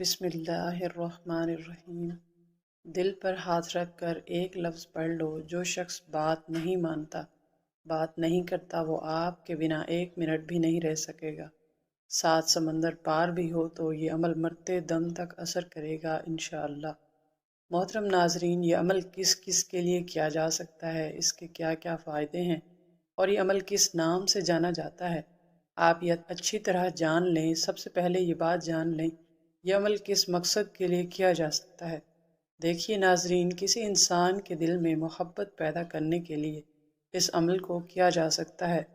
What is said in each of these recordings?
बिस्मिल्लाहिर्रहमानिर्रहीम। दिल पर हाथ रख कर एक लफ्ज़ पढ़ लो। जो शख्स बात नहीं मानता, बात नहीं करता, वो आपके बिना एक मिनट भी नहीं रह सकेगा। 7 समंदर पार भी हो तो ये अमल मरते दम तक असर करेगा इंशाअल्लाह। मोहतरम नाजरीन, ये अमल किस किस के लिए किया जा सकता है, इसके क्या क्या फ़ायदे हैं और ये अमल किस नाम से जाना जाता है, आप ये अच्छी तरह जान लें। सबसे पहले ये बात जान लें, यह अमल किस मकसद के लिए किया जा सकता है। देखिए नाजरीन, किसी इंसान के दिल में मोहब्बत पैदा करने के लिए इस अमल को किया जा सकता है।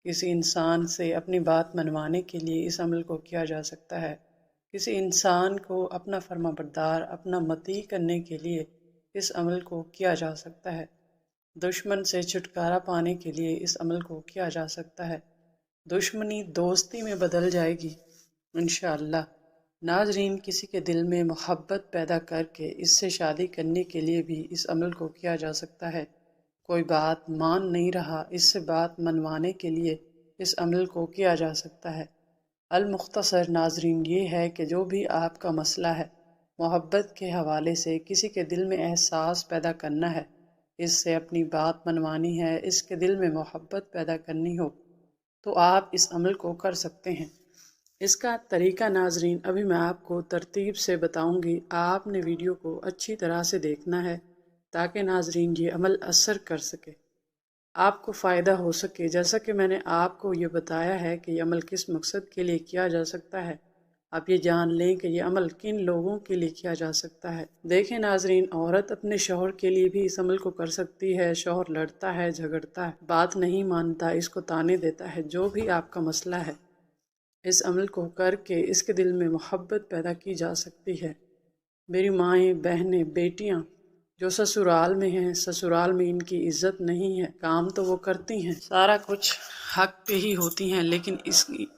किसी इंसान से अपनी बात मनवाने के लिए इस अमल को किया जा सकता है। किसी इंसान को अपना फर्माबरदार, अपना मती करने के लिए इस अमल को किया जा सकता है। दुश्मन से छुटकारा पाने के लिए इस अमल को किया जा सकता है। दुश्मनी दोस्ती में बदल जाएगी इंशाअल्लाह। नाजरीन, किसी के दिल में मोहब्बत पैदा करके इससे शादी करने के लिए भी इस अमल को किया जा सकता है। कोई बात मान नहीं रहा, इससे बात मनवाने के लिए इस अमल को किया जा सकता है। अल-मुख्तसर नाजरीन ये है कि जो भी आपका मसला है, मोहब्बत के हवाले से किसी के दिल में एहसास पैदा करना है, इससे अपनी बात मनवानी है, इसके दिल में मोहब्बत पैदा करनी हो, तो आप इस अमल को कर सकते हैं। इसका तरीका नाजरीन अभी मैं आपको तरतीब से बताऊंगी। आपने वीडियो को अच्छी तरह से देखना है ताकि नाजरीन ये अमल असर कर सके, आपको फ़ायदा हो सके। जैसा कि मैंने आपको ये बताया है कि ये अमल किस मकसद के लिए किया जा सकता है, आप ये जान लें कि ये अमल किन लोगों के लिए किया जा सकता है। देखें नाजरीन, औरत अपने शौहर के लिए भी इस अमल को कर सकती है। शौहर लड़ता है, झगड़ता है, बात नहीं मानता, इसको ताने देता है, जो भी आपका मसला है, इस अमल को करके इसके दिल में मोहब्बत पैदा की जा सकती है। मेरी माएँ, बहनें, बेटियाँ जो ससुराल में हैं, ससुराल में इनकी इज्जत नहीं है, काम तो वो करती हैं, सारा कुछ हक पे ही होती हैं, लेकिन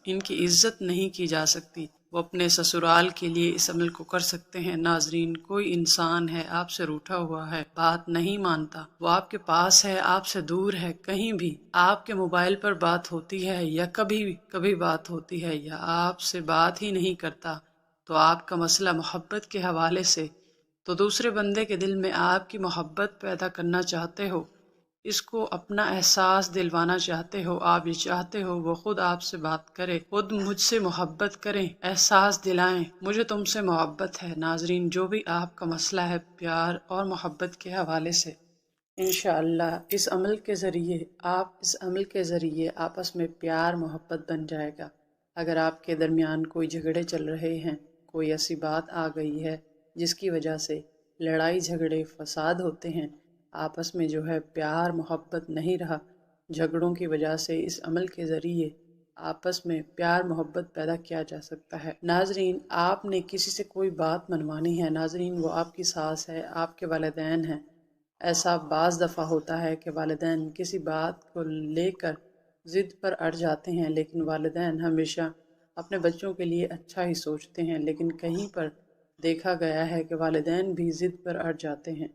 इनकी इज्जत नहीं की जा सकती। वो अपने ससुराल के लिए इस अमल को कर सकते हैं। नाजरीन, कोई इंसान है आपसे रूठा हुआ है, बात नहीं मानता, वो आपके पास है, आपसे दूर है, कहीं भी आपके मोबाइल पर बात होती है या कभी कभी बात होती है या आपसे बात ही नहीं करता, तो आपका मसला मोहब्बत के हवाले से, तो दूसरे बंदे के दिल में आपकी मोहब्बत पैदा करना चाहते हो, इसको अपना एहसास दिलवाना चाहते हो, आप ये चाहते हो वो खुद आपसे बात करे, खुद मुझसे मोहब्बत करें, एहसास दिलाएं मुझे तुमसे मोहब्बत है। नाजरीन, जो भी आपका मसला है प्यार और मोहब्बत के हवाले से, इंशाअल्लाह इस अमल के ज़रिए आपस में प्यार मोहब्बत बन जाएगा। अगर आपके दरमियान कोई झगड़े चल रहे हैं, कोई ऐसी बात आ गई है जिसकी वजह से लड़ाई झगड़े फसाद होते हैं, आपस में जो है प्यार मोहब्बत नहीं रहा, झगड़ों की वजह से इस अमल के ज़रिए आपस में प्यार मोहब्बत पैदा किया जा सकता है। नाजरीन, आपने किसी से कोई बात मनवानी है, नाजरीन वो आपकी सास है, आपके वालिदैन हैं। ऐसा बाज़ दफ़ा होता है कि वालिदैन किसी बात को लेकर ज़िद पर अड़ जाते हैं, लेकिन वालिदैन हमेशा अपने बच्चों के लिए अच्छा ही सोचते हैं, लेकिन कहीं पर देखा गया है कि वालिदैन भी ज़िद पर अड़ जाते हैं।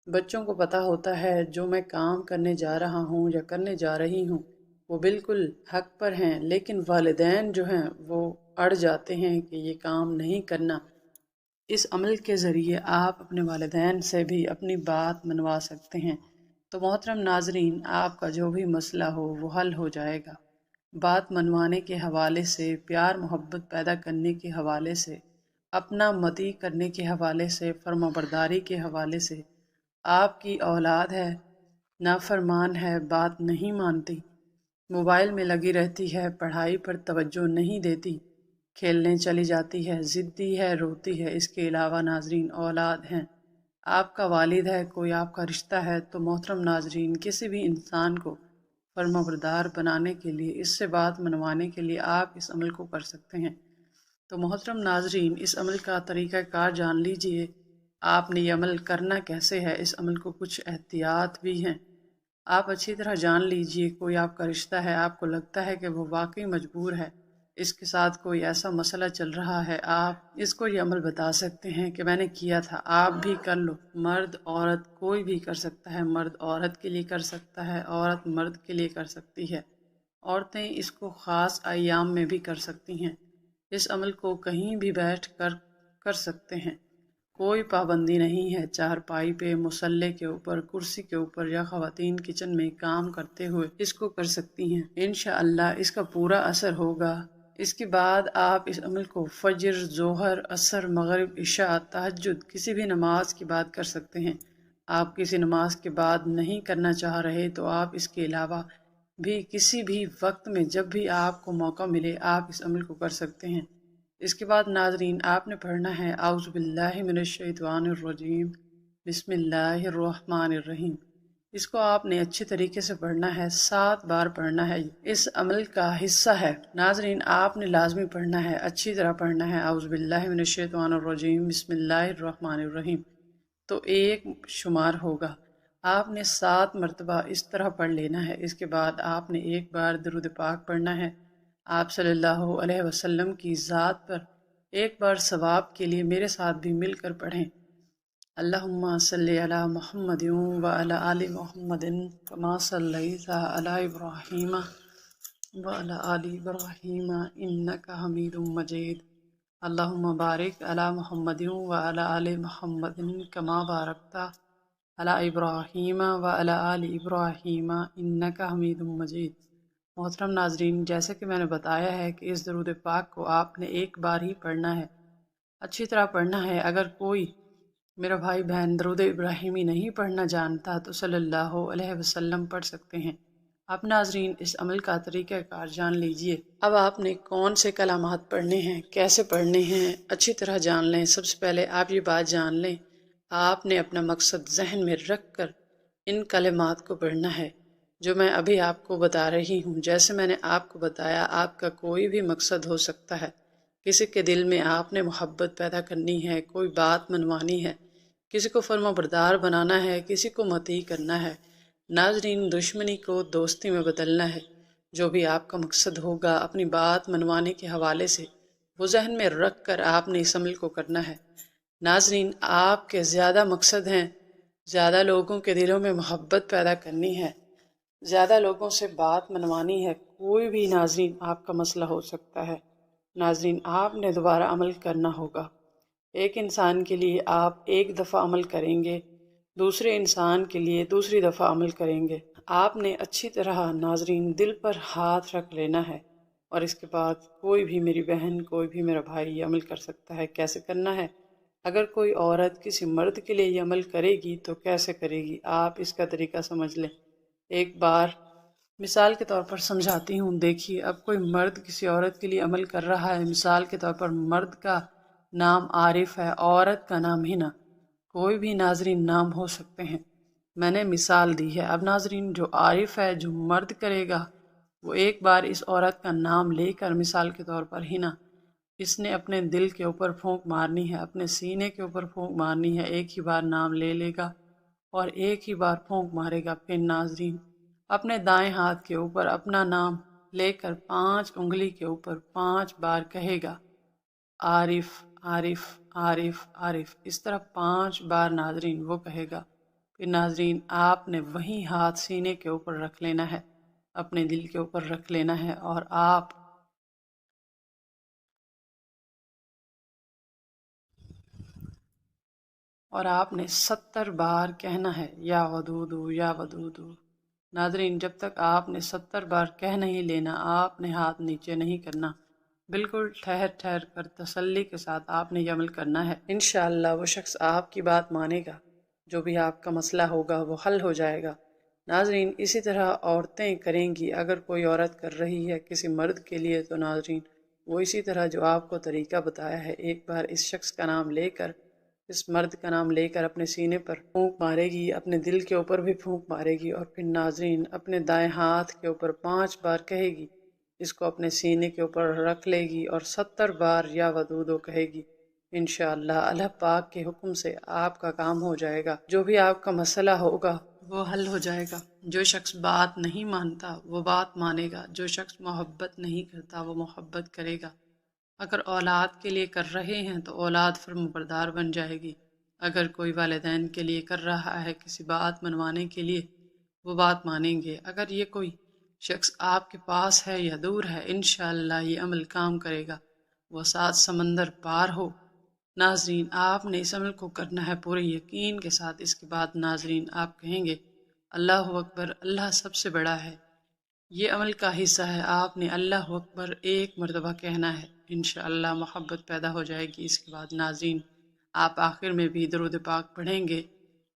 बच्चों को पता होता है जो मैं काम करने जा रहा हूँ या करने जा रही हूँ वो बिल्कुल हक पर हैं, लेकिन वालिदैन जो हैं वो अड़ जाते हैं कि ये काम नहीं करना। इस अमल के ज़रिए आप अपने वालिदैन से भी अपनी बात मनवा सकते हैं। तो मोहतरम नाजरीन, आपका जो भी मसला हो वो हल हो जाएगा। बात मनवाने के हवाले से, प्यार मोहब्बत पैदा करने के हवाले से, अपना मती करने के हवाले से, फर्माबरदारी के हवाले से। आपकी औलाद है, नाफरमान है, बात नहीं मानती, मोबाइल में लगी रहती है, पढ़ाई पर तवज्जो नहीं देती, खेलने चली जाती है, ज़िद्दी है, रोती है। इसके अलावा नाजरीन औलाद हैं, आपका वालिद है, कोई आपका रिश्ता है, तो मोहतरम नाजरीन किसी भी इंसान को फर्माबरदार बनाने के लिए, इससे बात मनवाने के लिए आप इस अमल को कर सकते हैं। तो मोहतरम नाजरीन, इस अमल का तरीक़ाकार जान लीजिए। आपने ये अमल करना कैसे है, इस अमल को कुछ एहतियात भी हैं, आप अच्छी तरह जान लीजिए। कोई आपका रिश्ता है, आपको लगता है कि वो वाकई मजबूर है, इसके साथ कोई ऐसा मसला चल रहा है, आप इसको ये अमल बता सकते हैं कि मैंने किया था, आप भी कर लो। मर्द औरत कोई भी कर सकता है, मर्द औरत के लिए कर सकता है, औरत मर्द के लिए कर सकती है, औरतें इसको ख़ास अय्याम में भी कर सकती हैं। इस अमल को कहीं भी बैठ कर कर सकते हैं। कोई पाबंदी नहीं है, चारपाई पे, मुसल्ले के ऊपर, कुर्सी के ऊपर या ख़वातीन किचन में काम करते हुए इसको कर सकती हैं। इंशाअल्लाह इसका पूरा असर होगा। इसके बाद आप इस अमल को फजर, जोहर, असर, मगरिब, इशा, तहज्जुद किसी भी नमाज के बाद कर सकते हैं। आप किसी नमाज के बाद नहीं करना चाह रहे तो आप इसके अलावा भी किसी भी वक्त में जब भी आपको मौका मिले आप इस अमल को कर सकते हैं। इसके बाद नाजरीन आपने पढ़ना है औज़ु बिल्लाहि मिनश्शैतानिर्रजीम बिस्मिल्लाहिर्रहमानिर्रहीम। इसको आपने अच्छे तरीके से पढ़ना है, 7 बार पढ़ना है। इस अमल का हिस्सा है। नाजरीन आपने लाजमी पढ़ना है, अच्छी तरह पढ़ना है औज़ु बिल्लाहि मिनश्शैतानिर्रजीम बिस्मिल्लाहिर्रहमानिर्रहीम। तो एक शुमार होगा, आपने 7 मरतबा इस तरह पढ़ लेना है। इसके बाद आपने एक बार दरूद पाक पढ़ना है आप सल्लल्लाहु अलैहि वसल्लम की ज़ात पर। एक बार सवाब के लिए मेरे साथ भी मिलकर पढ़ें। अल्लाहुम्मा सल्ली अला मुहम्मदिन व अला आलि मुहम्मदिन कमा सल्लैता अला इब्राहीम व अला आलि इब्राहीम इन्नका हमीदुम मजीद। अल्लाहुम्मा बारिक अला मुहम्मदिन व अला आलि मुहम्मदिन कमा बारकता अला इब्राहीम व अला आलि इब्राहीम इन्नका हमीदुम मजीद। मोहतरम नाजरीन, जैसे कि मैंने बताया है कि इस दरूद पाक को आपने एक बार ही पढ़ना है, अच्छी तरह पढ़ना है। अगर कोई मेरा भाई बहन दरूद इब्राहिमी नहीं पढ़ना जानता तो सल्लल्लाहु अलैहि वसल्लम पढ़ सकते हैं। अब नाजरीन इस अमल का तरीक़ाकार जान लीजिए। अब आपने कौन से कलामात पढ़ने हैं, कैसे पढ़ने हैं, अच्छी तरह जान लें। सबसे पहले आप ये बात जान लें, आपने अपना मकसद जहन में रख कर इन कलिमात को पढ़ना है जो मैं अभी आपको बता रही हूँ। जैसे मैंने आपको बताया, आपका कोई भी मकसद हो सकता है। किसी के दिल में आपने मोहब्बत पैदा करनी है, कोई बात मनवानी है, किसी को फर्माबरदार बनाना है, किसी को मती करना है। नाजरीन दुश्मनी को दोस्ती में बदलना है। जो भी आपका मकसद होगा अपनी बात मनवाने के हवाले से, वो जहन में रख कर आपने इस अमल को करना है। नाजरीन आपके ज़्यादा मकसद हैं, ज़्यादा लोगों के दिलों में मोहब्बत पैदा करनी है, ज़्यादा लोगों से बात मनवानी है, कोई भी नाजरीन आपका मसला हो सकता है। नाजरीन आपने दोबारा अमल करना होगा। एक इंसान के लिए आप एक दफ़ा अमल करेंगे, दूसरे इंसान के लिए दूसरी दफ़ा अमल करेंगे। आपने अच्छी तरह नाजरीन दिल पर हाथ रख लेना है और इसके बाद कोई भी मेरी बहन, कोई भी मेरा भाई ये अमल कर सकता है। कैसे करना है? अगर कोई औरत किसी मर्द के लिए ये अमल करेगी तो कैसे करेगी, आप इसका तरीका समझ लें। एक बार मिसाल के तौर पर समझाती हूँ। देखिए, अब कोई मर्द किसी औरत के लिए अमल कर रहा है। मिसाल के तौर पर मर्द का नाम आरिफ है, औरत का नाम हिना, कोई भी नाजरीन नाम हो सकते हैं। मैंने मिसाल दी है। अब नाजरीन जो आरिफ है, जो मर्द करेगा, वो एक बार इस औरत का नाम लेकर, मिसाल के तौर पर हिना, इसने अपने दिल के ऊपर फूंक मारनी है, अपने सीने के ऊपर फूंक मारनी है। एक ही बार नाम ले लेगा और एक ही बार फूंक मारेगा। फिर नाजरीन अपने दाएं हाथ के ऊपर अपना नाम लेकर 5 उंगली के ऊपर 5 बार कहेगा, आरिफ आरिफ आरिफ आरिफ। इस तरह 5 बार नाजरीन वो कहेगा। फिर नाजरीन आपने वही हाथ सीने के ऊपर रख लेना है, अपने दिल के ऊपर रख लेना है और आपने 70 बार कहना है, या वदूदू या वदूदू। नाजरीन जब तक आपने 70 बार कह नहीं लेना, आपने हाथ नीचे नहीं करना। बिल्कुल ठहर ठहर कर तसल्ली के साथ आपने ये अमल करना है। इंशाअल्लाह वो शख्स आपकी बात मानेगा, जो भी आपका मसला होगा वो हल हो जाएगा। नाजरीन इसी तरह औरतें करेंगी। अगर कोई औरत कर रही है किसी मर्द के लिए तो नाजरीन वो इसी तरह जो आपको तरीका बताया है, एक बार इस शख्स का नाम लेकर, इस मर्द का नाम लेकर अपने सीने पर फूंक मारेगी, अपने दिल के ऊपर भी फूंक मारेगी और फिर नाजरीन अपने दाएं हाथ के ऊपर 5 बार कहेगी। इसको अपने सीने के ऊपर रख लेगी और 70 बार या वदूदो कहेगी। इंशाअल्लाह अल्लाह पाक के हुक्म से आपका काम हो जाएगा। जो भी आपका मसला होगा वो हल हो जाएगा। जो शख्स बात नहीं मानता वो बात मानेगा, जो शख्स मोहब्बत नहीं करता वो मोहब्बत करेगा। अगर औलाद के लिए कर रहे हैं तो औलाद फर्माबरदार बन जाएगी। अगर कोई वालिदैन के लिए कर रहा है किसी बात मनवाने के लिए, वो बात मानेंगे। अगर ये कोई शख्स आपके पास है या दूर है, इंशाअल्लाह ये अमल काम करेगा। वो 7 समंदर पार हो, ناظرین، آپ نے اس عمل کو کرنا ہے پورے یقین کے ساتھ۔ اس کے بعد ناظرین آپ کہیں گے اللہ اکبر، اللہ سب سے بڑا ہے۔ یہ عمل کا حصہ ہے، آپ نے اللہ اکبر ایک مرتبہ کہنا ہے، انشاءاللہ محبت پیدا ہو جائے گی۔ اس کے بعد ناظرین آپ آخر میں بھی درود پاک پڑھیں گے۔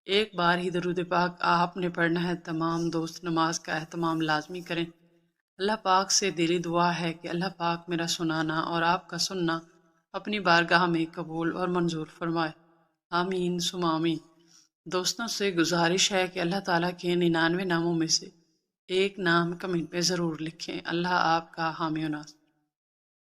ایک بار ہی درود پاک آپ نے پڑھنا ہے۔ تمام دوست نماز کا اہتمام لازمی کریں۔ اللہ پاک سے دلی دعا ہے کہ اللہ پاک میرا سنانا اور آپ کا سننا اپنی بارگاہ میں قبول اور منظور فرمائے، آمین ثم آمین۔ دوستوں سے گزارش ہے کہ اللہ تعالیٰ کے 99 ناموں میں سے ایک نام کمنٹ پہ ضرور لکھیں۔ اللہ آپ کا حامی و ناصر۔